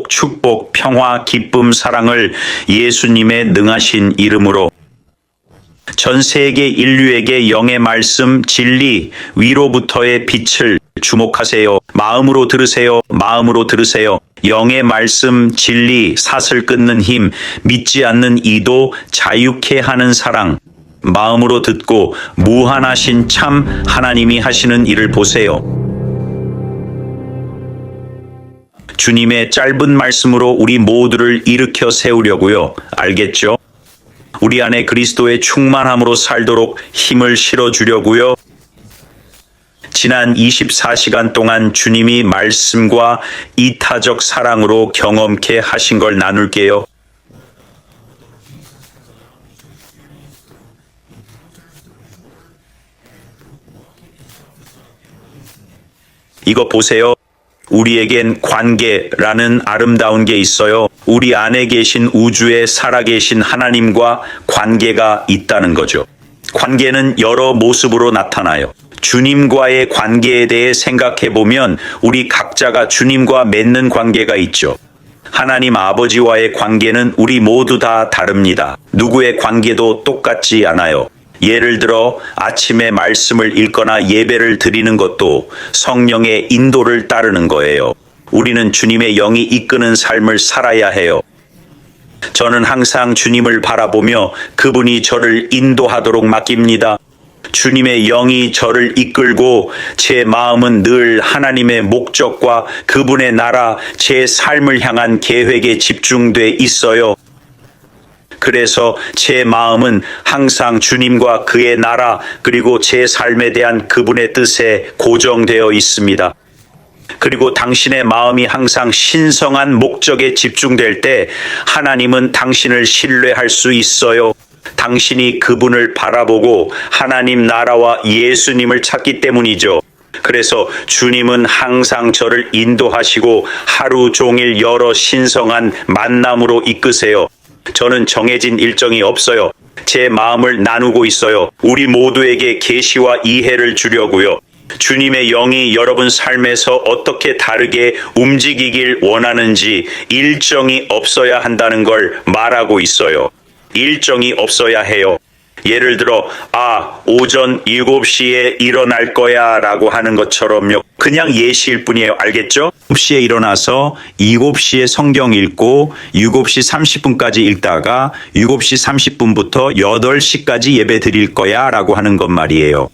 축복, 평화, 기쁨, 사랑을 예수님의 능하신 이름으로 전 세계 인류에게 영의 말씀, 진리, 위로부터의 빛을 주목하세요. 마음으로 들으세요. 마음으로 들으세요. 영의 말씀, 진리, 사슬 끊는 힘, 믿지 않는 이도 자유케 하는 사랑. 마음으로 듣고 무한하신 참 하나님이 하시는 일을 보세요. 주님의 짧은 말씀으로 우리 모두를 일으켜 세우려고요. 알겠죠? 우리 안에 그리스도의 충만함으로 살도록 힘을 실어주려고요. 지난 24시간 동안 주님이 말씀과 이타적 사랑으로 경험케 하신 걸 나눌게요. 이거 보세요. 우리에겐 관계라는 아름다운 게 있어요. 우리 안에 계신 우주에 살아계신 하나님과 관계가 있다는 거죠. 관계는 여러 모습으로 나타나요. 주님과의 관계에 대해 생각해 보면 우리 각자가 주님과 맺는 관계가 있죠. 하나님 아버지와의 관계는 우리 모두 다 다릅니다. 누구의 관계도 똑같지 않아요. 예를 들어 아침에 말씀을 읽거나 예배를 드리는 것도 성령의 인도를 따르는 거예요. 우리는 주님의 영이 이끄는 삶을 살아야 해요. 저는 항상 주님을 바라보며 그분이 저를 인도하도록 맡깁니다. 주님의 영이 저를 이끌고 제 마음은 늘 하나님의 목적과 그분의 나라, 제 삶을 향한 계획에 집중돼 있어요. 그래서 제 마음은 항상 주님과 그의 나라 그리고 제 삶에 대한 그분의 뜻에 고정되어 있습니다. 그리고 당신의 마음이 항상 신성한 목적에 집중될 때 하나님은 당신을 신뢰할 수 있어요. 당신이 그분을 바라보고 하나님 나라와 예수님을 찾기 때문이죠. 그래서 주님은 항상 저를 인도하시고 하루 종일 여러 신성한 만남으로 이끄세요. 저는 정해진 일정이 없어요. 제 마음을 나누고 있어요. 우리 모두에게 계시와 이해를 주려고요. 주님의 영이 여러분 삶에서 어떻게 다르게 움직이길 원하는지 일정이 없어야 한다는 걸 말하고 있어요. 일정이 없어야 해요. 예를 들어 오전 7시에 일어날 거야 라고 하는 것처럼요. 그냥 예시일 뿐이에요. 알겠죠? 7시에 일어나서 7시에 성경 읽고 7시 30분까지 읽다가 7시 30분부터 8시까지 예배 드릴 거야 라고 하는 것 말이에요.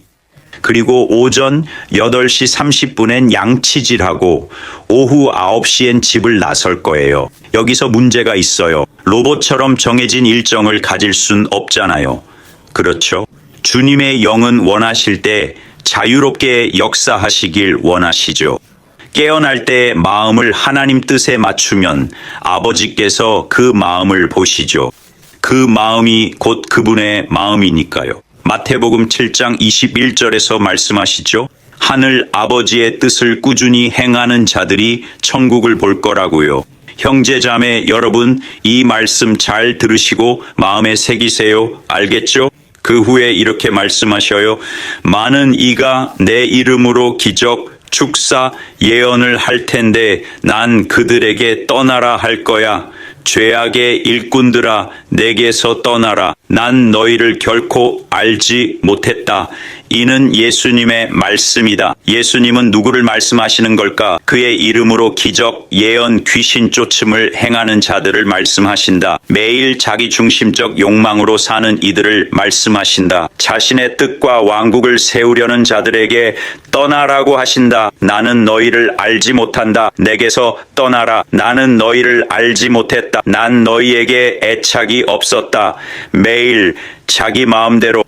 그리고 오전 8시 30분엔 양치질하고 오후 9시엔 집을 나설 거예요. 여기서 문제가 있어요. 로봇처럼 정해진 일정을 가질 순 없잖아요. 그렇죠? 주님의 영은 원하실 때 자유롭게 역사하시길 원하시죠. 깨어날 때 마음을 하나님 뜻에 맞추면 아버지께서 그 마음을 보시죠. 그 마음이 곧 그분의 마음이니까요. 마태복음 7장 21절에서 말씀하시죠. 하늘 아버지의 뜻을 꾸준히 행하는 자들이 천국을 볼 거라고요. 형제자매 여러분, 이 말씀 잘 들으시고 마음에 새기세요. 알겠죠? 그 후에 이렇게 말씀하셔요. 많은 이가 내 이름으로 기적, 축사, 예언을 할 텐데 난 그들에게 떠나라 할 거야. 죄악의 일꾼들아 내게서 떠나라. 난 너희를 결코 알지 못했다. 이는 예수님의 말씀이다. 예수님은 누구를 말씀하시는 걸까? 그의 이름으로 기적, 예언, 귀신 쫓음을 행하는 자들을 말씀하신다. 매일 자기 중심적 욕망으로 사는 이들을 말씀하신다. 자신의 뜻과 왕국을 세우려는 자들에게 떠나라고 하신다. 나는 너희를 알지 못한다. 내게서 떠나라. 나는 너희를 알지 못했다. 난 너희에게 애착이 없었다. 매일 자기 마음대로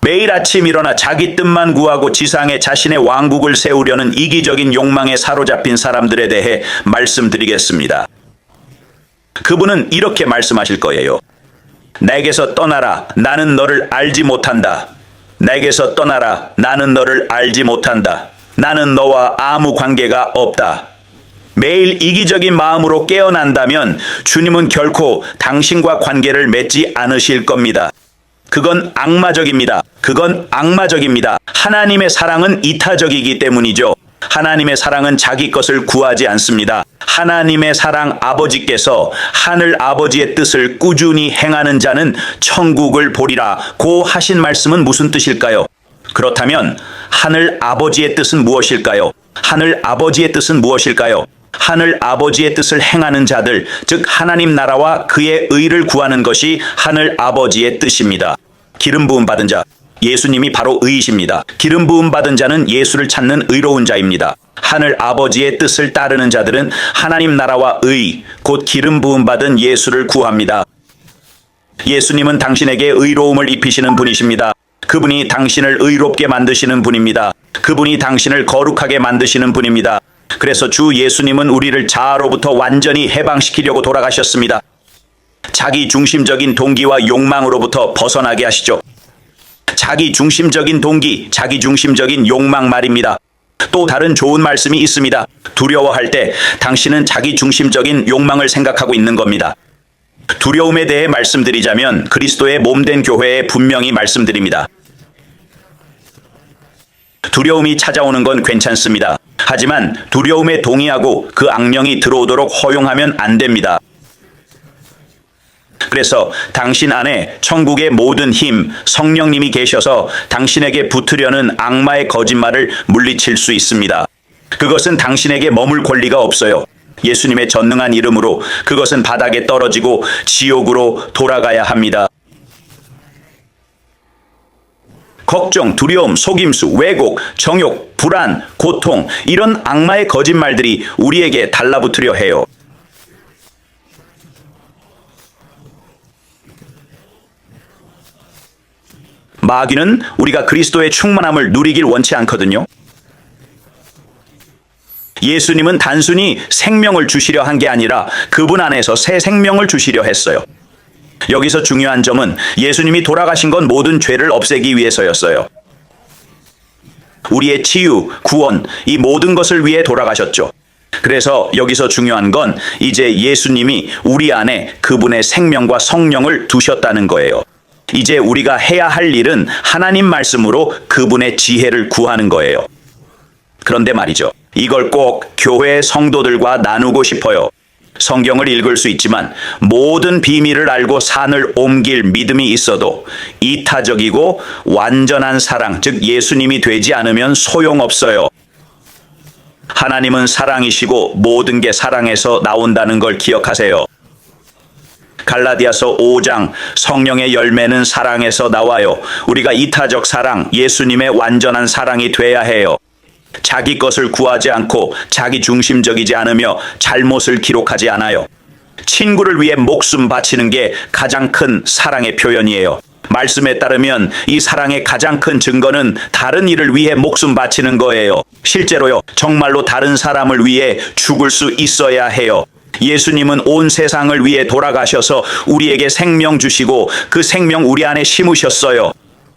매일 아침 일어나 자기 뜻만 구하고 지상에 자신의 왕국을 세우려는 이기적인 욕망에 사로잡힌 사람들에 대해 말씀드리겠습니다. 그분은 이렇게 말씀하실 거예요. 내게서 떠나라. 나는 너를 알지 못한다. 내게서 떠나라. 나는 너를 알지 못한다. 나는 너와 아무 관계가 없다. 매일 이기적인 마음으로 깨어난다면 주님은 결코 당신과 관계를 맺지 않으실 겁니다. 그건 악마적입니다. 그건 악마적입니다. 하나님의 사랑은 이타적이기 때문이죠. 하나님의 사랑은 자기 것을 구하지 않습니다. 하나님의 사랑 아버지께서 하늘 아버지의 뜻을 꾸준히 행하는 자는 천국을 보리라 고 하신 말씀은 무슨 뜻일까요? 그렇다면 하늘 아버지의 뜻은 무엇일까요? 하늘 아버지의 뜻은 무엇일까요? 하늘 아버지의 뜻을 행하는 자들, 즉 하나님 나라와 그의 의를 구하는 것이 하늘 아버지의 뜻입니다. 기름 부음 받은 자, 예수님이 바로 의이십니다. 기름 부음 받은 자는 예수를 찾는 의로운 자입니다. 하늘 아버지의 뜻을 따르는 자들은 하나님 나라와 의, 곧 기름 부음 받은 예수를 구합니다. 예수님은 당신에게 의로움을 입히시는 분이십니다. 그분이 당신을 의롭게 만드시는 분입니다. 그분이 당신을 거룩하게 만드시는 분입니다. 그래서 주 예수님은 우리를 자아로부터 완전히 해방시키려고 돌아가셨습니다. 자기 중심적인 동기와 욕망으로부터 벗어나게 하시죠. 자기 중심적인 동기, 자기 중심적인 욕망 말입니다. 또 다른 좋은 말씀이 있습니다. 두려워할 때 당신은 자기 중심적인 욕망을 생각하고 있는 겁니다. 두려움에 대해 말씀드리자면 그리스도의 몸된 교회에 분명히 말씀드립니다. 두려움이 찾아오는 건 괜찮습니다. 하지만 두려움에 동의하고 그 악령이 들어오도록 허용하면 안 됩니다. 그래서 당신 안에 천국의 모든 힘, 성령님이 계셔서 당신에게 붙으려는 악마의 거짓말을 물리칠 수 있습니다. 그것은 당신에게 머물 권리가 없어요. 예수님의 전능한 이름으로 그것은 바닥에 떨어지고 지옥으로 돌아가야 합니다. 걱정, 두려움, 속임수, 왜곡, 정욕, 불안, 고통, 이런 악마의 거짓말들이 우리에게 달라붙으려 해요. 마귀는 우리가 그리스도의 충만함을 누리길 원치 않거든요. 예수님은 단순히 생명을 주시려 한 게 아니라 그분 안에서 새 생명을 주시려 했어요. 여기서 중요한 점은 예수님이 돌아가신 건 모든 죄를 없애기 위해서였어요. 우리의 치유, 구원, 이 모든 것을 위해 돌아가셨죠. 그래서 여기서 중요한 건 이제 예수님이 우리 안에 그분의 생명과 성령을 두셨다는 거예요. 이제 우리가 해야 할 일은 하나님 말씀으로 그분의 지혜를 구하는 거예요. 그런데 말이죠. 이걸 꼭 교회 성도들과 나누고 싶어요. 성경을 읽을 수 있지만 모든 비밀을 알고 산을 옮길 믿음이 있어도 이타적이고 완전한 사랑, 즉 예수님이 되지 않으면 소용없어요. 하나님은 사랑이시고 모든 게 사랑에서 나온다는 걸 기억하세요. 갈라디아서 5장, 성령의 열매는 사랑에서 나와요. 우리가 이타적 사랑, 예수님의 완전한 사랑이 돼야 해요. 자기 것을 구하지 않고 자기 중심적이지 않으며 잘못을 기록하지 않아요. 친구를 위해 목숨 바치는 게 가장 큰 사랑의 표현이에요. 말씀에 따르면 이 사랑의 가장 큰 증거는 다른 일을 위해 목숨 바치는 거예요. 실제로요, 정말로 다른 사람을 위해 죽을 수 있어야 해요. 예수님은 온 세상을 위해 돌아가셔서 우리에게 생명 주시고 그 생명 우리 안에 심으셨어요.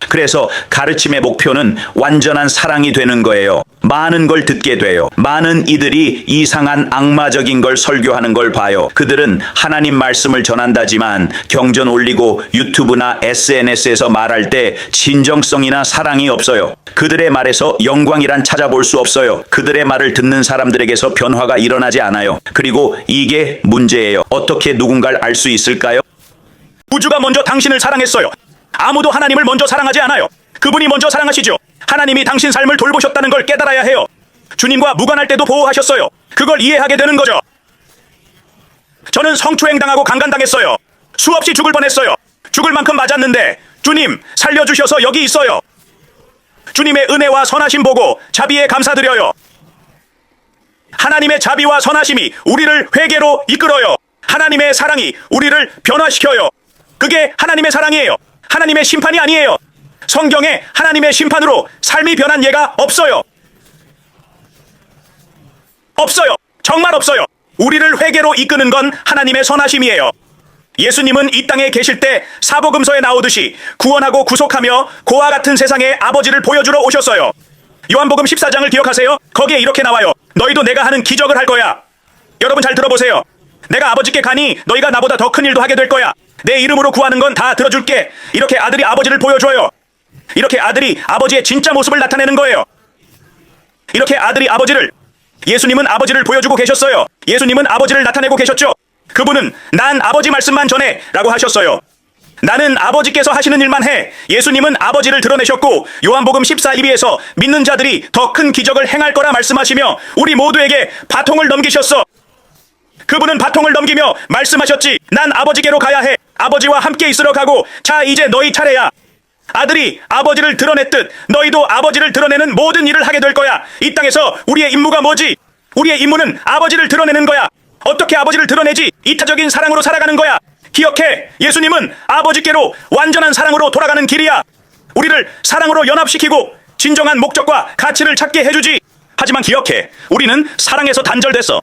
그래서 가르침의 목표는 완전한 사랑이 되는 거예요. 많은 걸 듣게 돼요. 많은 이들이 이상한 악마적인 걸 설교하는 걸 봐요. 그들은 하나님 말씀을 전한다지만 경전 올리고 유튜브나 SNS에서 말할 때 진정성이나 사랑이 없어요. 그들의 말에서 영광이란 찾아볼 수 없어요. 그들의 말을 듣는 사람들에게서 변화가 일어나지 않아요. 그리고 이게 문제예요. 어떻게 누군가를 알 수 있을까요? 우주가 먼저 당신을 사랑했어요. 아무도 하나님을 먼저 사랑하지 않아요. 그분이 먼저 사랑하시죠. 하나님이 당신 삶을 돌보셨다는 걸 깨달아야 해요. 주님과 무관할 때도 보호하셨어요. 그걸 이해하게 되는 거죠. 저는 성추행당하고 강간당했어요. 수없이 죽을 뻔했어요. 죽을 만큼 맞았는데 주님 살려주셔서 여기 있어요. 주님의 은혜와 선하심 보고 자비에 감사드려요. 하나님의 자비와 선하심이 우리를 회개로 이끌어요. 하나님의 사랑이 우리를 변화시켜요. 그게 하나님의 사랑이에요. 하나님의 심판이 아니에요. 성경에 하나님의 심판으로 삶이 변한 예가 없어요. 없어요. 정말 없어요. 우리를 회개로 이끄는 건 하나님의 선하심이에요. 예수님은 이 땅에 계실 때 사복음서에 나오듯이 구원하고 구속하며 고와 같은 세상에 아버지를 보여주러 오셨어요. 요한복음 14장을 기억하세요? 거기에 이렇게 나와요. 너희도 내가 하는 기적을 할 거야. 여러분 잘 들어보세요. 내가 아버지께 가니 너희가 나보다 더 큰 일도 하게 될 거야. 내 이름으로 구하는 건 다 들어줄게. 이렇게 아들이 아버지를 보여줘요. 이렇게 아들이 아버지의 진짜 모습을 나타내는 거예요. 이렇게 아들이 아버지를, 예수님은 아버지를 보여주고 계셨어요. 예수님은 아버지를 나타내고 계셨죠. 그분은 난 아버지 말씀만 전해 라고 하셨어요. 나는 아버지께서 하시는 일만 해. 예수님은 아버지를 드러내셨고 요한복음 14:2에서 믿는 자들이 더 큰 기적을 행할 거라 말씀하시며 우리 모두에게 바통을 넘기셨어. 그분은 바통을 넘기며 말씀하셨지. 난 아버지께로 가야 해. 아버지와 함께 있으러 가고 자 이제 너희 차례야. 아들이 아버지를 드러냈듯 너희도 아버지를 드러내는 모든 일을 하게 될 거야. 이 땅에서 우리의 임무가 뭐지? 우리의 임무는 아버지를 드러내는 거야. 어떻게 아버지를 드러내지? 이타적인 사랑으로 살아가는 거야. 기억해. 예수님은 아버지께로 완전한 사랑으로 돌아가는 길이야. 우리를 사랑으로 연합시키고 진정한 목적과 가치를 찾게 해주지. 하지만 기억해. 우리는 사랑에서 단절됐어.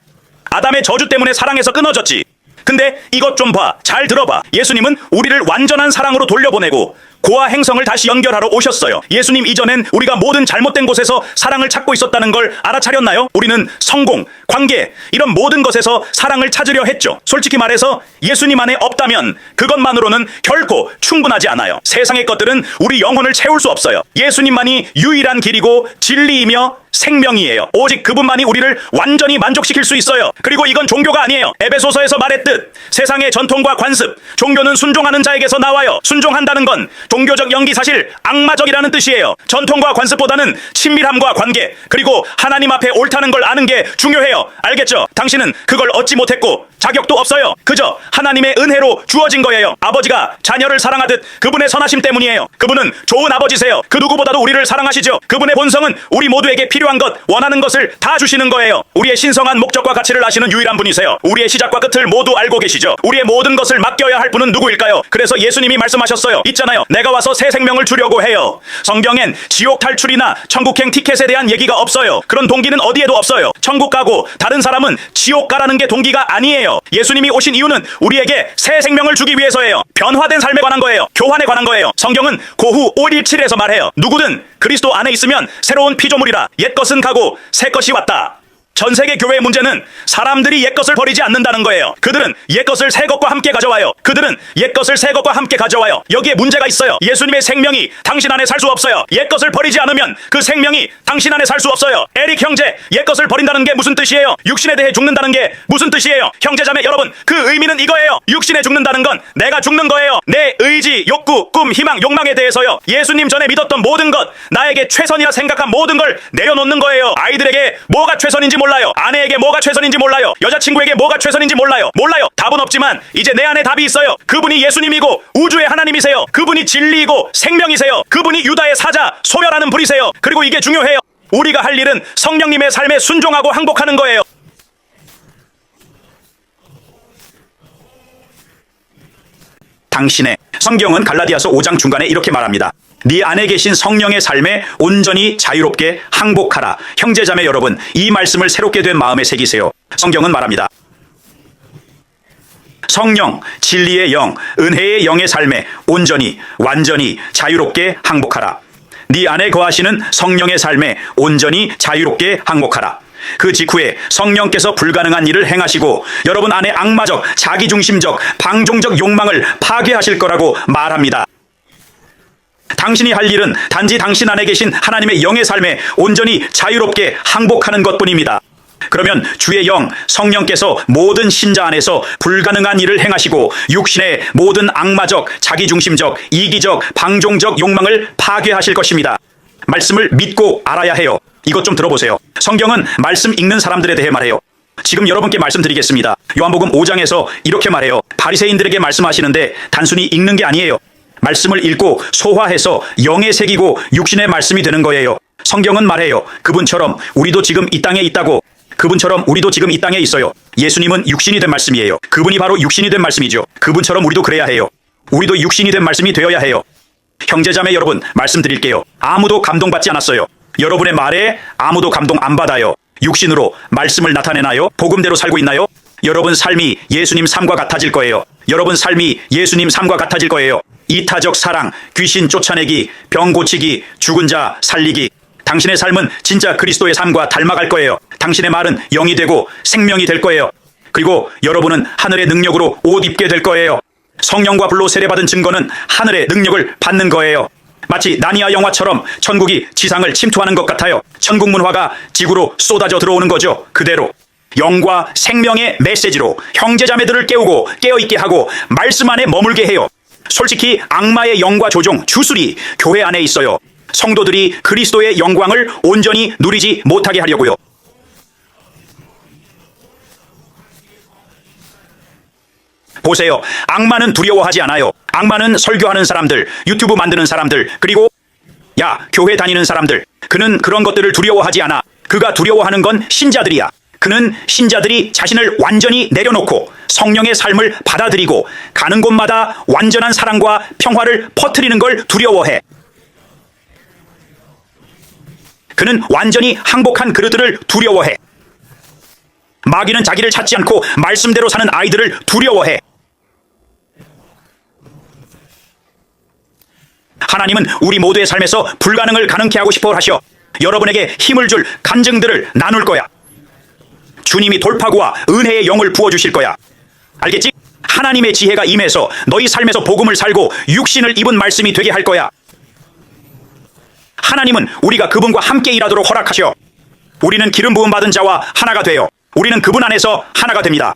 아담의 저주 때문에 사랑에서 끊어졌지. 근데 이것 좀 봐. 잘 들어봐. 예수님은 우리를 완전한 사랑으로 돌려보내고 고아 행성을 다시 연결하러 오셨어요. 예수님 이전엔 우리가 모든 잘못된 곳에서 사랑을 찾고 있었다는 걸 알아차렸나요? 우리는 성공, 관계 이런 모든 것에서 사랑을 찾으려 했죠. 솔직히 말해서 예수님 안에 없다면 그것만으로는 결코 충분하지 않아요. 세상의 것들은 우리 영혼을 채울 수 없어요. 예수님만이 유일한 길이고 진리이며 생명이에요. 오직 그분만이 우리를 완전히 만족시킬 수 있어요. 그리고 이건 종교가 아니에요. 에베소서에서 말했듯 세상의 전통과 관습, 종교는 순종하는 자에게서 나와요. 순종한다는 건 종교적 연기 사실 악마적이라는 뜻이에요. 전통과 관습보다는 친밀함과 관계 그리고 하나님 앞에 옳다는 걸 아는 게 중요해요. 알겠죠? 당신은 그걸 얻지 못했고 자격도 없어요. 그저 하나님의 은혜로 주어진 거예요. 아버지가 자녀를 사랑하듯 그분의 선하심 때문이에요. 그분은 좋은 아버지세요. 그 누구보다도 우리를 사랑하시죠. 그분의 본성은 우리 모두에게 필요한 것, 원하는 것을 다 주시는 거예요. 우리의 신성한 목적과 가치를 아시는 유일한 분이세요. 우리의 시작과 끝을 모두 알고 계시죠. 우리의 모든 것을 맡겨야 할 분은 누구일까요? 그래서 예수님이 말씀하셨어요. 있잖아요. 내가 와서 새 생명을 주려고 해요. 성경엔 지옥 탈출이나 천국행 티켓에 대한 얘기가 없어요. 그런 동기는 어디에도 없어요. 천국 가고 다른 사람은 지옥 가라는 게 동기가 아니에요. 예수님이 오신 이유는 우리에게 새 생명을 주기 위해서예요. 변화된 삶에 관한 거예요. 교환에 관한 거예요. 성경은 고후 5:17에서 말해요. 누구든 그리스도 안에 있으면 새로운 피조물이라. 옛 것은 가고 새 것이 왔다. 전 세계 교회의 문제는 사람들이 옛것을 버리지 않는다는 거예요. 그들은 옛것을 새것과 함께 가져와요. 그들은 옛것을 새것과 함께 가져와요. 여기에 문제가 있어요. 예수님의 생명이 당신 안에 살 수 없어요. 옛것을 버리지 않으면 그 생명이 당신 안에 살 수 없어요. 에릭 형제, 옛것을 버린다는 게 무슨 뜻이에요? 육신에 대해 죽는다는 게 무슨 뜻이에요? 형제자매 여러분, 그 의미는 이거예요. 육신에 죽는다는 건 내가 죽는 거예요. 내 의지, 욕구, 꿈, 희망, 욕망에 대해서요. 예수님 전에 믿었던 모든 것, 나에게 최선이라 생각한 모든 걸 내려놓는 거예요. 아이들에게 뭐가 최선인지 몰라요. 아내에게 뭐가 최선인지 몰라요. 여자친구에게 뭐가 최선인지 몰라요. 답은 없지만 이제 내 안에 답이 있어요. 그분이 예수님이고 우주의 하나님이세요. 그분이 진리이고 생명이세요. 그분이 유다의 사자, 소멸하는 불이세요. 그리고 이게 중요해요. 우리가 할 일은 성령님의 삶에 순종하고 항복하는 거예요. 당신의 성경은 갈라디아서 5장 중간에 이렇게 말합니다. 네 안에 계신 성령의 삶에 온전히 자유롭게 항복하라. 형제자매 여러분, 이 말씀을 새롭게 된 마음에 새기세요. 성경은 말합니다. 성령, 진리의 영, 은혜의 영의 삶에 온전히, 완전히 자유롭게 항복하라. 네 안에 거하시는 성령의 삶에 온전히 자유롭게 항복하라. 그 직후에 성령께서 불가능한 일을 행하시고 여러분 안에 악마적, 자기중심적, 방종적 욕망을 파괴하실 거라고 말합니다. 당신이 할 일은 단지 당신 안에 계신 하나님의 영의 삶에 온전히 자유롭게 항복하는 것뿐입니다. 그러면 주의 영, 성령께서 모든 신자 안에서 불가능한 일을 행하시고 육신의 모든 악마적, 자기중심적, 이기적, 방종적 욕망을 파괴하실 것입니다. 말씀을 믿고 알아야 해요. 이것 좀 들어보세요. 성경은 말씀 읽는 사람들에 대해 말해요. 지금 여러분께 말씀드리겠습니다. 요한복음 5장에서 이렇게 말해요. 바리새인들에게 말씀하시는데 단순히 읽는 게 아니에요. 말씀을 읽고 소화해서 영에 새기고 육신의 말씀이 되는 거예요. 성경은 말해요. 그분처럼 우리도 지금 이 땅에 있다고. 그분처럼 우리도 지금 이 땅에 있어요. 예수님은 육신이 된 말씀이에요. 그분이 바로 육신이 된 말씀이죠. 그분처럼 우리도 그래야 해요. 우리도 육신이 된 말씀이 되어야 해요. 형제자매 여러분, 말씀드릴게요. 아무도 감동받지 않았어요. 여러분의 말에 아무도 감동 안 받아요. 육신으로 말씀을 나타내나요? 복음대로 살고 있나요? 여러분 삶이 예수님 삶과 같아질 거예요. 여러분 삶이 예수님 삶과 같아질 거예요. 이타적 사랑, 귀신 쫓아내기, 병 고치기, 죽은 자 살리기. 당신의 삶은 진짜 그리스도의 삶과 닮아갈 거예요. 당신의 말은 영이 되고 생명이 될 거예요. 그리고 여러분은 하늘의 능력으로 옷 입게 될 거예요. 성령과 불로 세례받은 증거는 하늘의 능력을 받는 거예요. 마치 나니아 영화처럼 천국이 지상을 침투하는 것 같아요. 천국 문화가 지구로 쏟아져 들어오는 거죠. 그대로 영과 생명의 메시지로 형제자매들을 깨우고 깨어있게 하고 말씀 안에 머물게 해요. 솔직히 악마의 영과 조종, 주술이 교회 안에 있어요. 성도들이 그리스도의 영광을 온전히 누리지 못하게 하려고요. 보세요. 악마는 두려워하지 않아요. 악마는 설교하는 사람들, 유튜브 만드는 사람들, 그리고 교회 다니는 사람들. 그는 그런 것들을 두려워하지 않아. 그가 두려워하는 건 신자들이야. 그는 신자들이 자신을 완전히 내려놓고 성령의 삶을 받아들이고 가는 곳마다 완전한 사랑과 평화를 퍼뜨리는 걸 두려워해. 그는 완전히 항복한 그들을 두려워해. 마귀는 자기를 찾지 않고 말씀대로 사는 아이들을 두려워해. 하나님은 우리 모두의 삶에서 불가능을 가능케 하고 싶어 하셔. 여러분에게 힘을 줄 간증들을 나눌 거야. 주님이 돌파구와 은혜의 영을 부어주실 거야. 알겠지? 하나님의 지혜가 임해서 너희 삶에서 복음을 살고 육신을 입은 말씀이 되게 할 거야. 하나님은 우리가 그분과 함께 일하도록 허락하셔. 우리는 기름 부음 받은 자와 하나가 돼요. 우리는 그분 안에서 하나가 됩니다.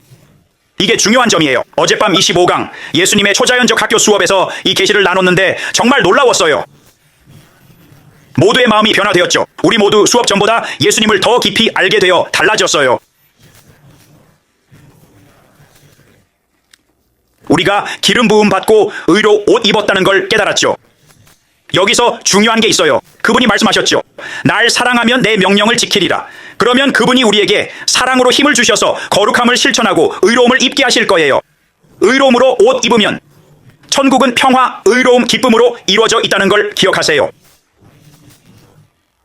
이게 중요한 점이에요. 어젯밤 25강 예수님의 초자연적 학교 수업에서 이 계시를 나눴는데 정말 놀라웠어요. 모두의 마음이 변화되었죠. 우리 모두 수업 전보다 예수님을 더 깊이 알게 되어 달라졌어요. 우리가 기름 부음 받고 의로 옷 입었다는 걸 깨달았죠. 여기서 중요한 게 있어요. 그분이 말씀하셨죠. 날 사랑하면 내 명령을 지키리라. 그러면 그분이 우리에게 사랑으로 힘을 주셔서 거룩함을 실천하고 의로움을 입게 하실 거예요. 의로움으로 옷 입으면 천국은 평화, 의로움, 기쁨으로 이루어져 있다는 걸 기억하세요.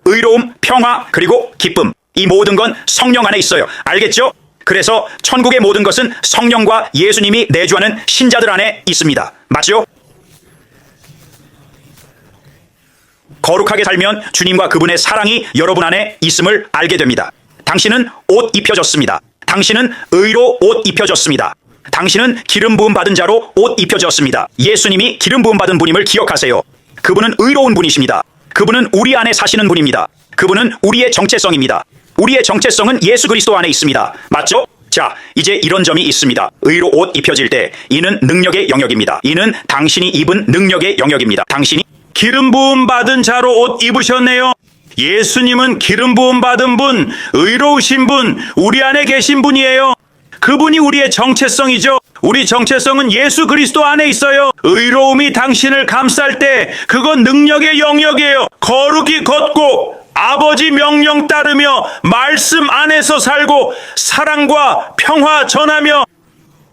의로움, 평화, 그리고 기쁨. 이 모든 건 성령 안에 있어요. 알겠죠? 그래서 천국의 모든 것은 성령과 예수님이 내주하는 신자들 안에 있습니다. 맞죠? 거룩하게 살면 주님과 그분의 사랑이 여러분 안에 있음을 알게 됩니다. 당신은 옷 입혀졌습니다. 당신은 의로 옷 입혀졌습니다. 당신은 기름 부음 받은 자로 옷 입혀졌습니다. 예수님이 기름 부음 받은 분임을 기억하세요. 그분은 의로운 분이십니다. 그분은 우리 안에 사시는 분입니다. 그분은 우리의 정체성입니다. 우리의 정체성은 예수 그리스도 안에 있습니다. 맞죠? 자, 이제 이런 점이 있습니다. 의로 옷 입혀질 때 이는 능력의 영역입니다. 이는 당신이 입은 능력의 영역입니다. 당신이 기름 부음 받은 자로 옷 입으셨네요. 예수님은 기름 부음 받은 분, 의로우신 분, 우리 안에 계신 분이에요. 그분이 우리의 정체성이죠. 우리 정체성은 예수 그리스도 안에 있어요. 의로움이 당신을 감쌀 때 그건 능력의 영역이에요. 거룩히 걷고 아버지 명령 따르며 말씀 안에서 살고 사랑과 평화 전하며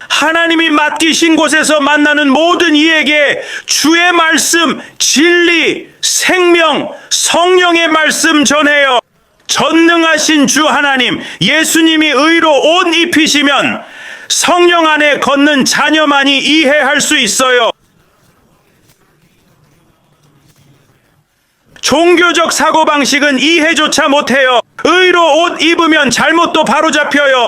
하나님이 맡기신 곳에서 만나는 모든 이에게 주의 말씀, 진리, 생명, 성령의 말씀 전해요. 전능하신 주 하나님, 예수님이 의로 옷 입히시면 성령 안에 걷는 자녀만이 이해할 수 있어요. 종교적 사고방식은 이해조차 못해요. 의로 옷 입으면 잘못도 바로잡혀요.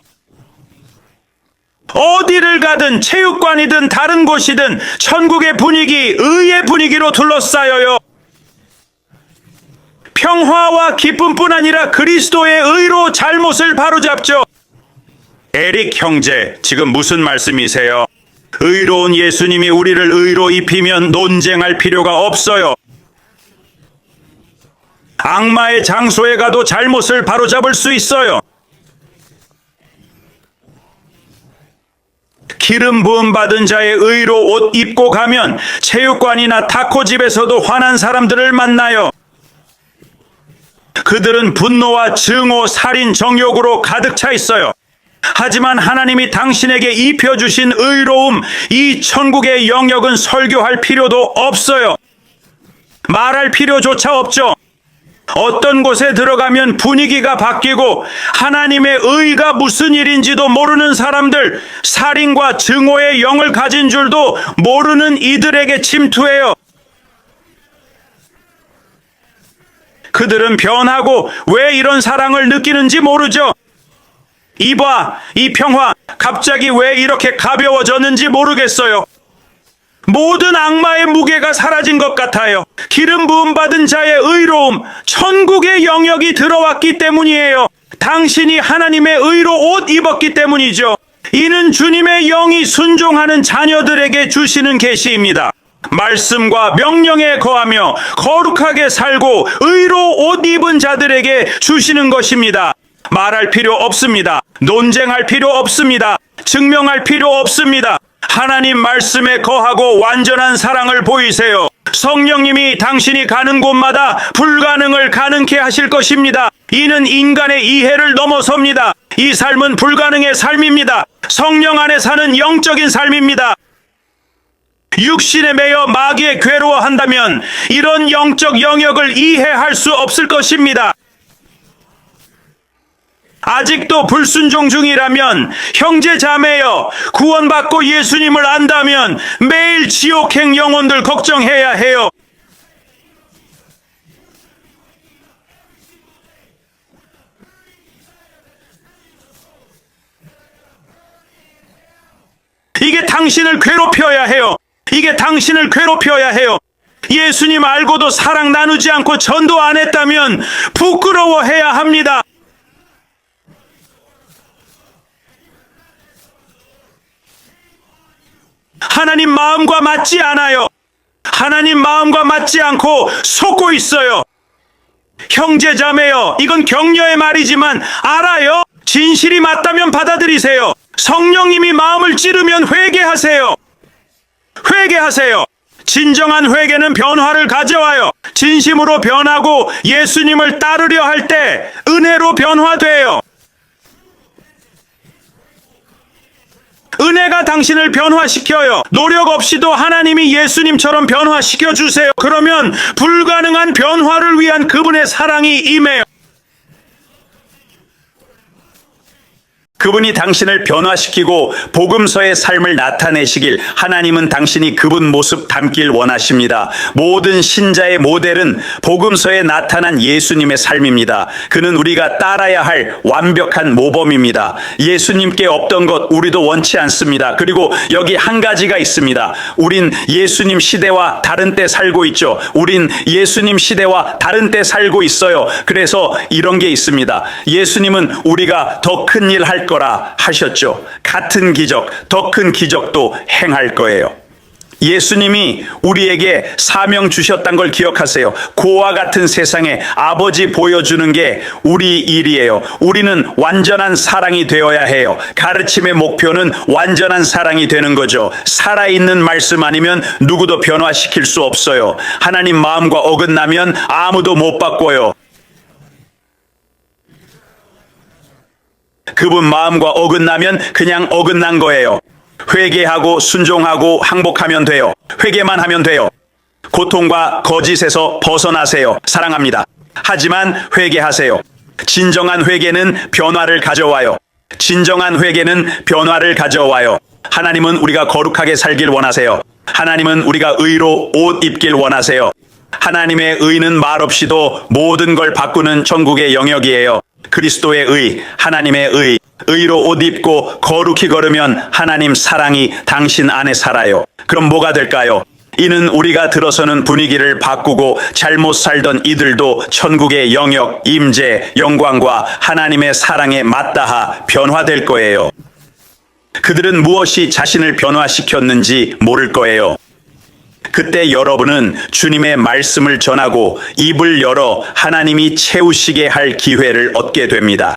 어디를 가든 체육관이든 다른 곳이든 천국의 분위기, 의의 분위기로 둘러싸여요. 평화와 기쁨뿐 아니라 그리스도의 의로 잘못을 바로잡죠. 에릭 형제, 지금 무슨 말씀이세요? 의로운 예수님이 우리를 의로 입히면 논쟁할 필요가 없어요. 악마의 장소에 가도 잘못을 바로잡을 수 있어요. 기름 부음 받은 자의 의로 옷 입고 가면 체육관이나 타코집에서도 화난 사람들을 만나요. 그들은 분노와 증오, 살인, 정욕으로 가득 차 있어요. 하지만 하나님이 당신에게 입혀주신 의로움, 이 천국의 영역은 설교할 필요도 없어요. 말할 필요조차 없죠. 어떤 곳에 들어가면 분위기가 바뀌고 하나님의 의가 무슨 일인지도 모르는 사람들, 살인과 증오의 영을 가진 줄도 모르는 이들에게 침투해요. 그들은 변하고 왜 이런 사랑을 느끼는지 모르죠. 이봐, 이 평화, 갑자기 왜 이렇게 가벼워졌는지 모르겠어요. 모든 악마의 무게가 사라진 것 같아요. 기름 부음 받은 자의 의로움, 천국의 영역이 들어왔기 때문이에요. 당신이 하나님의 의로 옷 입었기 때문이죠. 이는 주님의 영이 순종하는 자녀들에게 주시는 계시입니다. 말씀과 명령에 거하며 거룩하게 살고 의로 옷 입은 자들에게 주시는 것입니다. 말할 필요 없습니다. 논쟁할 필요 없습니다. 증명할 필요 없습니다. 하나님 말씀에 거하고 완전한 사랑을 보이세요. 성령님이 당신이 가는 곳마다 불가능을 가능케 하실 것입니다. 이는 인간의 이해를 넘어섭니다. 이 삶은 불가능의 삶입니다. 성령 안에 사는 영적인 삶입니다. 육신에 매여 마귀에 괴로워한다면 이런 영적 영역을 이해할 수 없을 것입니다. 아직도 불순종 중이라면 형제 자매여, 구원받고 예수님을 안다면 매일 지옥행 영혼들 걱정해야 해요. 이게 당신을 괴롭혀야 해요. 이게 당신을 괴롭혀야 해요. 예수님 알고도 사랑 나누지 않고 전도 안 했다면 부끄러워해야 합니다. 하나님 마음과 맞지 않아요. 하나님 마음과 맞지 않고 속고 있어요. 형제 자매여, 이건 격려의 말이지만 알아요. 진실이 맞다면 받아들이세요. 성령님이 마음을 찌르면 회개하세요. 회개하세요. 진정한 회개는 변화를 가져와요. 진심으로 변하고 예수님을 따르려 할 때 은혜로 변화돼요. 은혜가 당신을 변화시켜요. 노력 없이도 하나님이 예수님처럼 변화시켜 주세요. 그러면 불가능한 변화를 위한 그분의 사랑이 임해요. 그분이 당신을 변화시키고 복음서의 삶을 나타내시길 하나님은 당신이 그분 모습 닮길 원하십니다. 모든 신자의 모델은 복음서에 나타난 예수님의 삶입니다. 그는 우리가 따라야 할 완벽한 모범입니다. 예수님께 없던 것 우리도 원치 않습니다. 그리고 여기 한 가지가 있습니다. 우린 예수님 시대와 다른 때 살고 있죠. 우린 예수님 시대와 다른 때 살고 있어요. 그래서 이런 게 있습니다. 예수님은 우리가 더 큰 일 할 거라 하셨죠. 같은 기적, 더 큰 기적도 행할 거예요. 예수님이 우리에게 사명 주셨다는 걸 기억하세요. 고와 같은 세상에 아버지 보여주는 게 우리 일이에요. 우리는 완전한 사랑이 되어야 해요. 가르침의 목표는 완전한 사랑이 되는 거죠. 살아있는 말씀 아니면 누구도 변화시킬 수 없어요. 하나님 마음과 어긋나면 아무도 못 바꿔요. 그분 마음과 어긋나면 그냥 어긋난 거예요. 회개하고 순종하고 항복하면 돼요. 회개만 하면 돼요. 고통과 거짓에서 벗어나세요. 사랑합니다. 하지만 회개하세요. 진정한 회개는 변화를 가져와요. 진정한 회개는 변화를 가져와요. 하나님은 우리가 거룩하게 살길 원하세요. 하나님은 우리가 의로 옷 입길 원하세요. 하나님의 의는 말없이도 모든 걸 바꾸는 천국의 영역이에요. 그리스도의 의, 하나님의 의, 의로 옷 입고 거룩히 걸으면 하나님 사랑이 당신 안에 살아요. 그럼 뭐가 될까요? 이는 우리가 들어서는 분위기를 바꾸고 잘못 살던 이들도 천국의 영역, 임재, 영광과 하나님의 사랑에 맞닿아 변화될 거예요. 그들은 무엇이 자신을 변화시켰는지 모를 거예요. 그때 여러분은 주님의 말씀을 전하고 입을 열어 하나님이 채우시게 할 기회를 얻게 됩니다.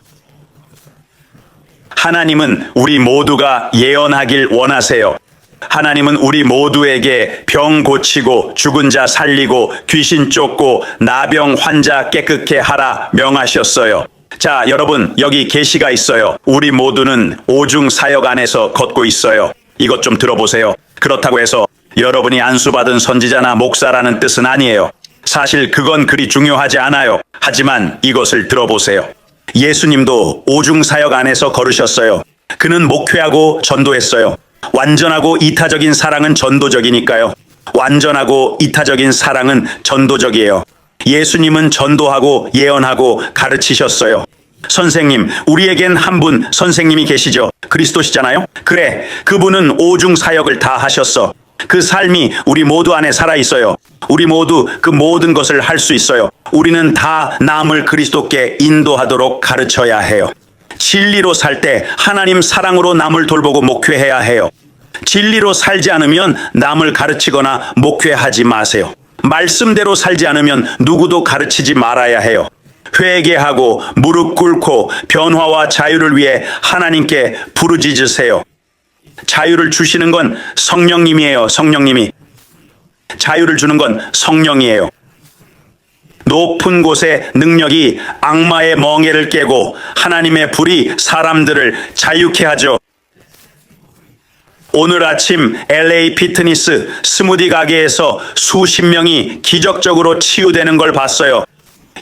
하나님은 우리 모두가 예언하길 원하세요. 하나님은 우리 모두에게 병 고치고 죽은 자 살리고 귀신 쫓고 나병 환자 깨끗게 하라 명하셨어요. 자, 여러분, 여기 계시가 있어요. 우리 모두는 오중 사역 안에서 걷고 있어요. 이것 좀 들어보세요. 그렇다고 해서 여러분이 안수받은 선지자나 목사라는 뜻은 아니에요. 사실 그건 그리 중요하지 않아요. 하지만 이것을 들어보세요. 예수님도 오중사역 안에서 걸으셨어요. 그는 목회하고 전도했어요. 완전하고 이타적인 사랑은 전도적이니까요. 완전하고 이타적인 사랑은 전도적이에요. 예수님은 전도하고 예언하고 가르치셨어요. 선생님, 우리에겐 한 분 선생님이 계시죠. 그리스도시잖아요. 그래, 그분은 오중사역을 다 하셨어. 그 삶이 우리 모두 안에 살아 있어요. 우리 모두 그 모든 것을 할 수 있어요. 우리는 다 남을 그리스도께 인도하도록 가르쳐야 해요. 진리로 살 때 하나님 사랑으로 남을 돌보고 목회해야 해요. 진리로 살지 않으면 남을 가르치거나 목회하지 마세요. 말씀대로 살지 않으면 누구도 가르치지 말아야 해요. 회개하고 무릎 꿇고 변화와 자유를 위해 하나님께 부르짖으세요. 자유를 주시는 건 성령님이에요. 성령님이. 자유를 주는 건 성령이에요. 높은 곳의 능력이 악마의 멍에를 깨고 하나님의 불이 사람들을 자유케 하죠. 오늘 아침 LA 피트니스 스무디 가게에서 수십 명이 기적적으로 치유되는 걸 봤어요.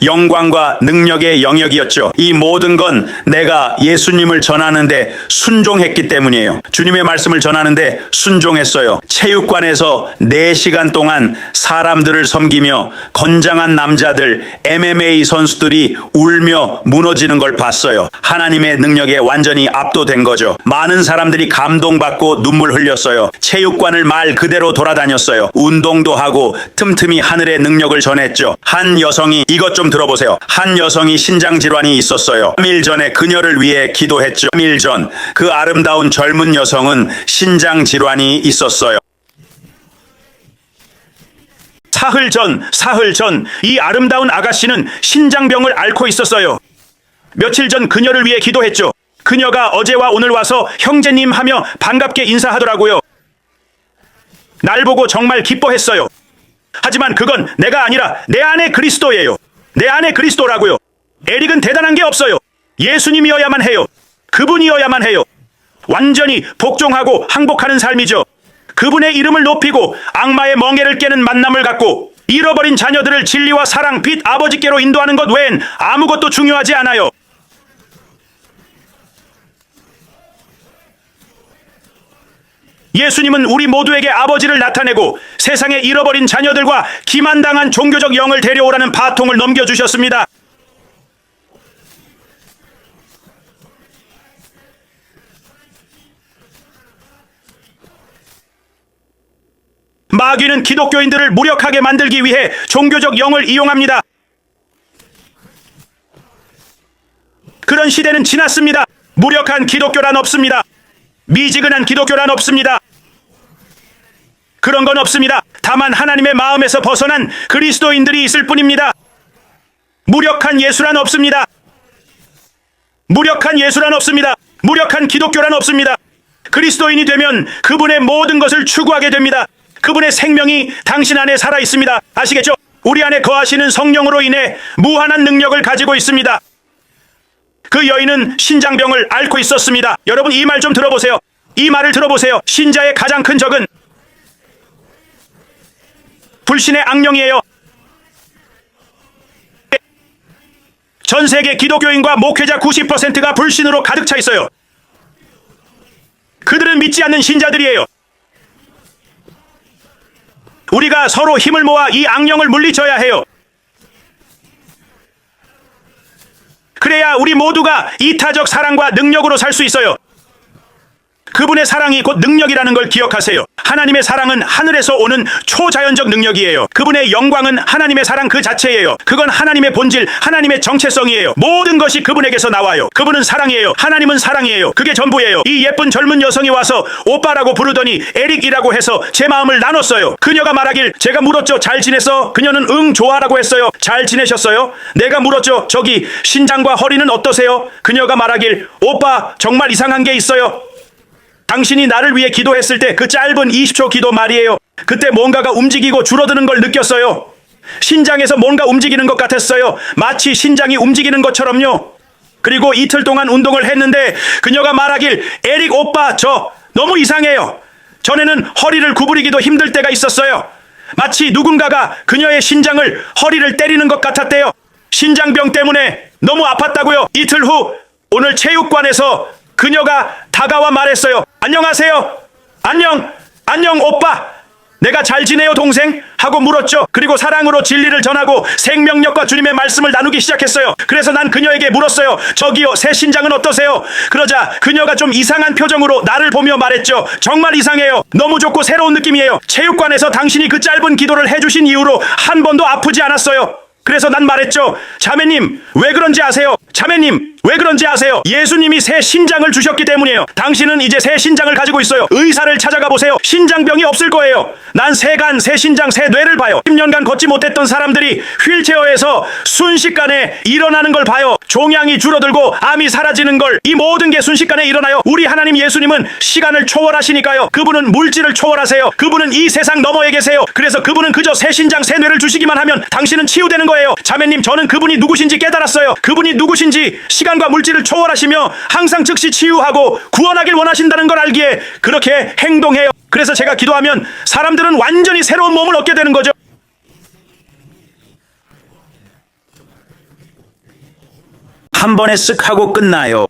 영광과 능력의 영역이었죠. 이 모든 건 내가 예수님을 전하는데 순종했기 때문이에요. 주님의 말씀을 전하는데 순종했어요. 체육관에서 4시간 동안 사람들을 섬기며 건장한 남자들, MMA 선수들이 울며 무너지는 걸 봤어요. 하나님의 능력에 완전히 압도된 거죠. 많은 사람들이 감동받고 눈물 흘렸어요. 체육관을 말 그대로 돌아다녔어요. 운동도 하고 틈틈이 하늘의 능력을 전했죠. 한 여성이 이것 좀 들어보세요. 한 여성이 신장 질환이 있었어요. 3일 전에 그녀를 위해 기도했죠. 3일 전 그 아름다운 젊은 여성은 신장 질환이 있었어요. 사흘 전 이 아름다운 아가씨는 신장병을 앓고 있었어요. 며칠 전 그녀를 위해 기도했죠. 그녀가 어제와 오늘 와서 형제님 하며 반갑게 인사하더라고요. 날 보고 정말 기뻐했어요. 하지만 그건 내가 아니라 내 안에 그리스도예요. 내 안에 그리스도라고요. 에릭은 대단한 게 없어요. 예수님이어야만 해요. 그분이어야만 해요. 완전히 복종하고 항복하는 삶이죠. 그분의 이름을 높이고 악마의 멍에를 깨는 만남을 갖고 잃어버린 자녀들을 진리와 사랑, 빛 아버지께로 인도하는 것 외엔 아무것도 중요하지 않아요. 예수님은 우리 모두에게 아버지를 나타내고 세상에 잃어버린 자녀들과 기만당한 종교적 영을 데려오라는 바통을 넘겨주셨습니다. 마귀는 기독교인들을 무력하게 만들기 위해 종교적 영을 이용합니다. 그런 시대는 지났습니다. 무력한 기독교란 없습니다. 미지근한 기독교란 없습니다. 그런 건 없습니다. 다만 하나님의 마음에서 벗어난 그리스도인들이 있을 뿐입니다. 무력한 예수란 없습니다. 무력한 예수란 없습니다. 무력한 기독교란 없습니다. 그리스도인이 되면 그분의 모든 것을 추구하게 됩니다. 그분의 생명이 당신 안에 살아 있습니다. 아시겠죠? 우리 안에 거하시는 성령으로 인해 무한한 능력을 가지고 있습니다. 그 여인은 신장병을 앓고 있었습니다. 여러분 이 말 좀 들어보세요. 이 말을 들어보세요. 신자의 가장 큰 적은 불신의 악령이에요. 전 세계 기독교인과 목회자 90%가 불신으로 가득 차 있어요. 그들은 믿지 않는 신자들이에요. 우리가 서로 힘을 모아 이 악령을 물리쳐야 해요. 그래야 우리 모두가 이타적 사랑과 능력으로 살 수 있어요. 그분의 사랑이 곧 능력이라는 걸 기억하세요. 하나님의 사랑은 하늘에서 오는 초자연적 능력이에요. 그분의 영광은 하나님의 사랑 그 자체예요. 그건 하나님의 본질, 하나님의 정체성이에요. 모든 것이 그분에게서 나와요. 그분은 사랑이에요. 하나님은 사랑이에요. 그게 전부예요. 이 예쁜 젊은 여성이 와서 오빠라고 부르더니 에릭이라고 해서 제 마음을 나눴어요. 그녀가 말하길 제가 물었죠. 잘 지냈어? 그녀는 응 좋아라고 했어요. 잘 지내셨어요? 내가 물었죠. 저기 신장과 허리는 어떠세요? 그녀가 말하길 오빠 정말 이상한 게 있어요. 당신이 나를 위해 기도했을 때 그 짧은 20초 기도 말이에요. 그때 뭔가가 움직이고 줄어드는 걸 느꼈어요. 신장에서 뭔가 움직이는 것 같았어요. 마치 신장이 움직이는 것처럼요. 그리고 이틀 동안 운동을 했는데 그녀가 말하길 에릭 오빠 저 너무 이상해요. 전에는 허리를 구부리기도 힘들 때가 있었어요. 마치 누군가가 그녀의 신장을 허리를 때리는 것 같았대요. 신장병 때문에 너무 아팠다고요. 이틀 후 오늘 체육관에서 그녀가 다가와 말했어요. 안녕하세요. 안녕 오빠. 내가 잘 지내요 동생? 하고 물었죠. 그리고 사랑으로 진리를 전하고 생명력과 주님의 말씀을 나누기 시작했어요. 그래서 난 그녀에게 물었어요. 저기요, 새 신장은 어떠세요? 그러자 그녀가 좀 이상한 표정으로 나를 보며 말했죠. 정말 이상해요. 너무 좋고 새로운 느낌이에요. 체육관에서 당신이 그 짧은 기도를 해주신 이후로 한 번도 아프지 않았어요. 그래서 난 말했죠. 자매님, 왜 그런지 아세요? 자매님, 왜 그런지 아세요? 예수님이 새 신장을 주셨기 때문이에요. 당신은 이제 새 신장을 가지고 있어요. 의사를 찾아가 보세요. 신장병이 없을 거예요. 난 새 간, 새 신장, 새 뇌를 봐요. 10년간 걷지 못했던 사람들이 휠체어에서 순식간에 일어나는 걸 봐요. 종양이 줄어들고 암이 사라지는 걸, 이 모든 게 순식간에 일어나요. 우리 하나님 예수님은 시간을 초월하시니까요. 그분은 물질을 초월하세요. 그분은 이 세상 너머에 계세요. 그래서 그분은 그저 새 신장, 새 뇌를 주시기만 하면 당신은 치유되는 거예요. 자매님, 저는 그분이 누구신지 깨달았어요. 그분이 누구신지, 시간과 물질을 초월하시며 항상 즉시 치유하고 구원하길 원하신다는 걸 알기에 그렇게 행동해요. 그래서 제가 기도하면 사람들은 완전히 새로운 몸을 얻게 되는 거죠. 한 번에 쓱 하고 끝나요.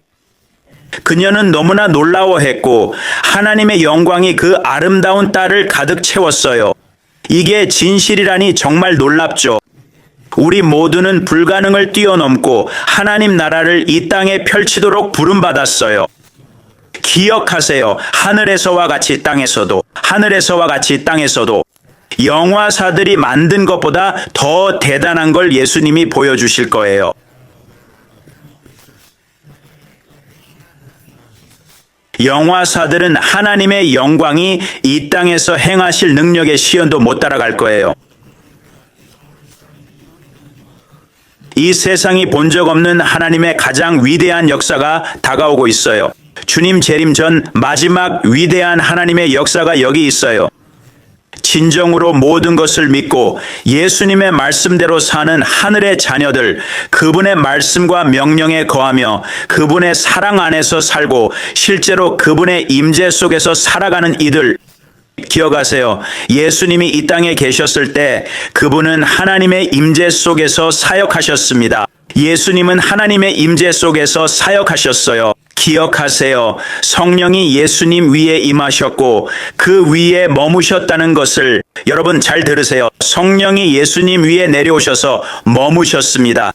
그녀는 너무나 놀라워했고 하나님의 영광이 그 아름다운 딸을 가득 채웠어요. 이게 진실이라니 정말 놀랍죠. 우리 모두는 불가능을 뛰어넘고 하나님 나라를 이 땅에 펼치도록 부름받았어요. 기억하세요. 하늘에서와 같이 땅에서도, 하늘에서와 같이 땅에서도 영화사들이 만든 것보다 더 대단한 걸 예수님이 보여주실 거예요. 영화사들은 하나님의 영광이 이 땅에서 행하실 능력의 시연도 못 따라갈 거예요. 이 세상이 본 적 없는 하나님의 가장 위대한 역사가 다가오고 있어요. 주님 재림 전 마지막 위대한 하나님의 역사가 여기 있어요. 진정으로 모든 것을 믿고 예수님의 말씀대로 사는 하늘의 자녀들, 그분의 말씀과 명령에 거하며 그분의 사랑 안에서 살고 실제로 그분의 임재 속에서 살아가는 이들, 기억하세요. 예수님이 이 땅에 계셨을 때 그분은 하나님의 임재 속에서 사역하셨습니다. 예수님은 하나님의 임재 속에서 사역하셨어요. 기억하세요. 성령이 예수님 위에 임하셨고 그 위에 머무셨다는 것을 여러분 잘 들으세요. 성령이 예수님 위에 내려오셔서 머무셨습니다.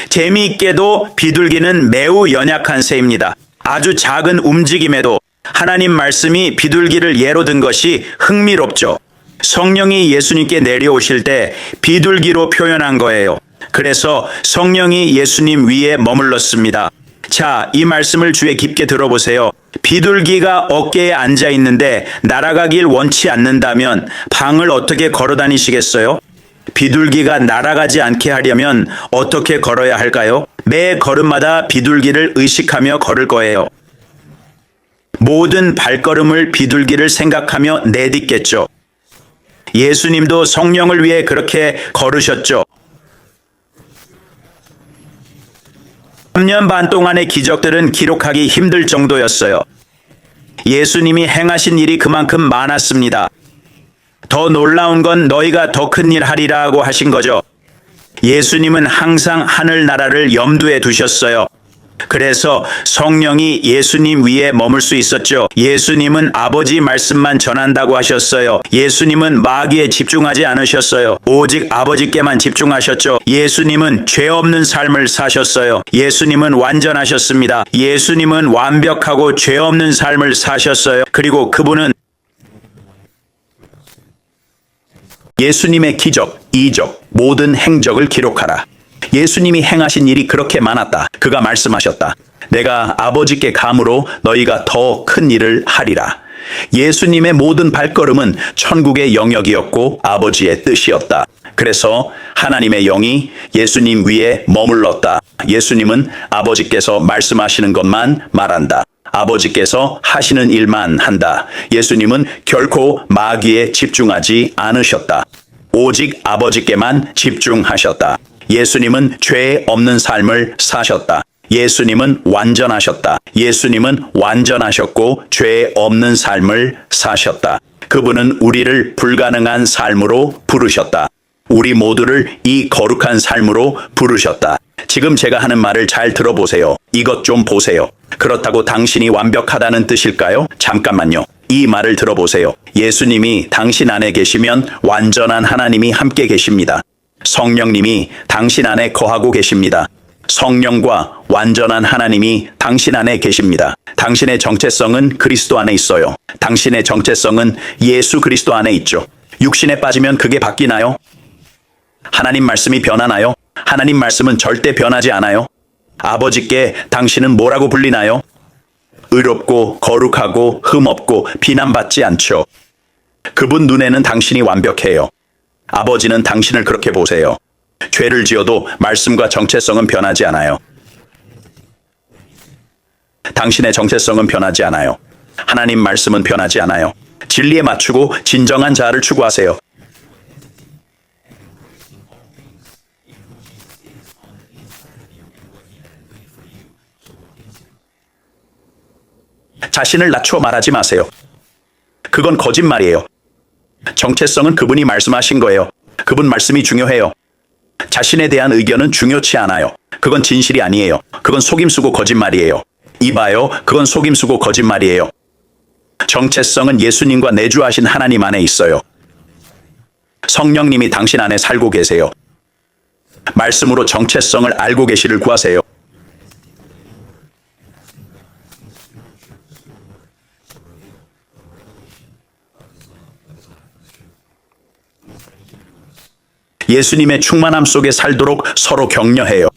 재미있게도 비둘기는 매우 연약한 새입니다. 아주 작은 움직임에도 하나님 말씀이 비둘기를 예로 든 것이 흥미롭죠. 성령이 예수님께 내려오실 때 비둘기로 표현한 거예요. 그래서 성령이 예수님 위에 머물렀습니다. 자, 이 말씀을 주에 깊게 들어보세요. 비둘기가 어깨에 앉아 있는데 날아가길 원치 않는다면 방을 어떻게 걸어 다니시겠어요? 비둘기가 날아가지 않게 하려면 어떻게 걸어야 할까요? 매 걸음마다 비둘기를 의식하며 걸을 거예요. 모든 발걸음을 비둘기를 생각하며 내딛겠죠. 예수님도 성령을 위해 그렇게 걸으셨죠. 3년 반 동안의 기적들은 기록하기 힘들 정도였어요. 예수님이 행하신 일이 그만큼 많았습니다. 더 놀라운 건 너희가 더 큰 일 하리라고 하신 거죠. 예수님은 항상 하늘나라를 염두에 두셨어요. 그래서 성령이 예수님 위에 머물 수 있었죠. 예수님은 아버지 말씀만 전한다고 하셨어요. 예수님은 마귀에 집중하지 않으셨어요. 오직 아버지께만 집중하셨죠. 예수님은 죄 없는 삶을 사셨어요. 예수님은 완전하셨습니다. 예수님은 완벽하고 죄 없는 삶을 사셨어요. 그리고 그분은 예수님의 기적, 이적, 모든 행적을 기록하라. 예수님이 행하신 일이 그렇게 많았다. 그가 말씀하셨다. 내가 아버지께 감으로 너희가 더 큰 일을 하리라. 예수님의 모든 발걸음은 천국의 영역이었고 아버지의 뜻이었다. 그래서 하나님의 영이 예수님 위에 머물렀다. 예수님은 아버지께서 말씀하시는 것만 말한다. 아버지께서 하시는 일만 한다. 예수님은 결코 마귀에 집중하지 않으셨다. 오직 아버지께만 집중하셨다. 예수님은 죄 없는 삶을 사셨다. 예수님은 완전하셨다. 예수님은 완전하셨고 죄 없는 삶을 사셨다. 그분은 우리를 불가능한 삶으로 부르셨다. 우리 모두를 이 거룩한 삶으로 부르셨다. 지금 제가 하는 말을 잘 들어보세요. 이것 좀 보세요. 그렇다고 당신이 완벽하다는 뜻일까요? 잠깐만요. 이 말을 들어보세요. 예수님이 당신 안에 계시면 완전한 하나님이 함께 계십니다. 성령님이 당신 안에 거하고 계십니다. 성령과 완전한 하나님이 당신 안에 계십니다. 당신의 정체성은 그리스도 안에 있어요. 당신의 정체성은 예수 그리스도 안에 있죠. 육신에 빠지면 그게 바뀌나요? 하나님 말씀이 변하나요? 하나님 말씀은 절대 변하지 않아요. 아버지께 당신은 뭐라고 불리나요? 의롭고 거룩하고 흠없고 비난받지 않죠. 그분 눈에는 당신이 완벽해요. 아버지는 당신을 그렇게 보세요. 죄를 지어도 말씀과 정체성은 변하지 않아요. 당신의 정체성은 변하지 않아요. 하나님 말씀은 변하지 않아요. 진리에 맞추고 진정한 자아를 추구하세요. 자신을 낮추어 말하지 마세요. 그건 거짓말이에요. 정체성은 그분이 말씀하신 거예요. 그분 말씀이 중요해요. 자신에 대한 의견은 중요치 않아요. 그건 진실이 아니에요. 그건 속임수고 거짓말이에요. 이봐요. 그건 속임수고 거짓말이에요. 정체성은 예수님과 내주하신 하나님 안에 있어요. 성령님이 당신 안에 살고 계세요. 말씀으로 정체성을 알고 계시를 구하세요. 예수님의 충만함 속에 살도록 서로 격려해요.